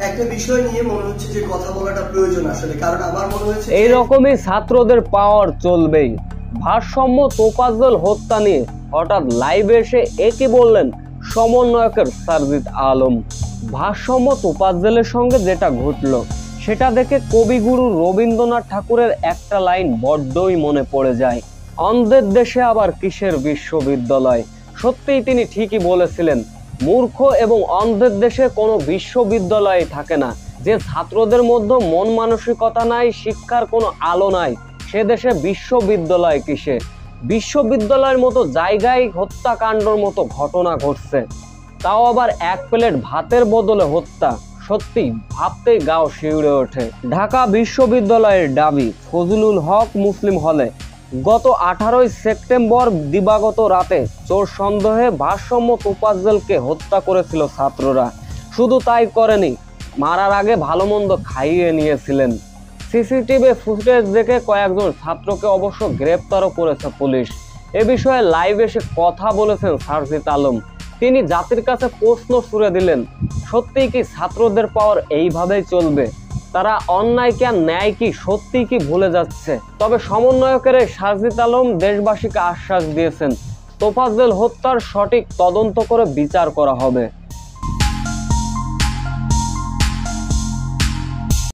একটা বিষয় নিয়ে মনে হচ্ছে যে কথা বলাটা প্রয়োজন আসলে, কারণ আমার মনে হচ্ছে এইরকমই ছাত্রদের পাওয়ার চলবেই। ভারসাম্য তোফাজ্জল হত্যা নিয়ে হঠাৎ লাইভে এসে একই বললেন সমন্বয়কের সারজিৎ আলম। ভারসাম্য তোফাজ্জলের সঙ্গে যেটা ঘটলো সেটা দেখে কবিগুরু রবীন্দ্রনাথ ঠাকুরের একটা লাইন বড্ডই মনে পড়ে যায়, অন্ধের দেশে আবার কিসের বিশ্ববিদ্যালয়। সত্যিই তিনি ঠিকই বলেছিলেন, মূর্খ এবং অন্ধের দেশে কোনো বিশ্ববিদ্যালয় থাকে না। যে ছাত্রদের মধ্যে মন মানসিকতা নাই, শিক্ষার কোনো আলো নাই, সে দেশে বিশ্ববিদ্যালয় কিসে? বিশ্ববিদ্যালয়ের মতো জায়গায় হত্যাকাণ্ডর মতো ঘটনা ঘটছে, তাও আবার এক প্লেট ভাতের বদলে হত্যা। সত্যি ভাবতেই গাও শিউরে ওঠে। ঢাকা বিশ্ববিদ্যালয়ের দাবি, ফজলুল হক মুসলিম হলে গত 18 সেপ্টেম্বর দিবাগত রাতে চোর সন্দেহে ভারসাম্য তোফাজ্জলকে হত্যা করেছিল ছাত্ররা। শুধু তাই করেনি, মারার আগে ভালো মন্দ খাইয়ে নিয়েছিলেন। সিসিটিভি ফুটেজ দেখে কয়েকজন ছাত্রকে অবশ্য গ্রেপ্তারও করেছে পুলিশ। এ বিষয়ে লাইভ এসে কথা বলেছেন সারজিৎ আলম। তিনি জাতির কাছে প্রশ্ন ছুড়ে দিলেন, সত্যিই কি ছাত্রদের পাওয়ার এইভাবেই চলবে? তারা অন্যায়কে আর ন্যায় কি সত্যিই কি ভুলে যাচ্ছে? তবে সমন্বয়কের সারজিৎ আলম দেশবাসীকে আশ্বাস দিয়েছেন, তোফাজ্জল হত্যার সঠিক তদন্ত করে বিচার করা হবে।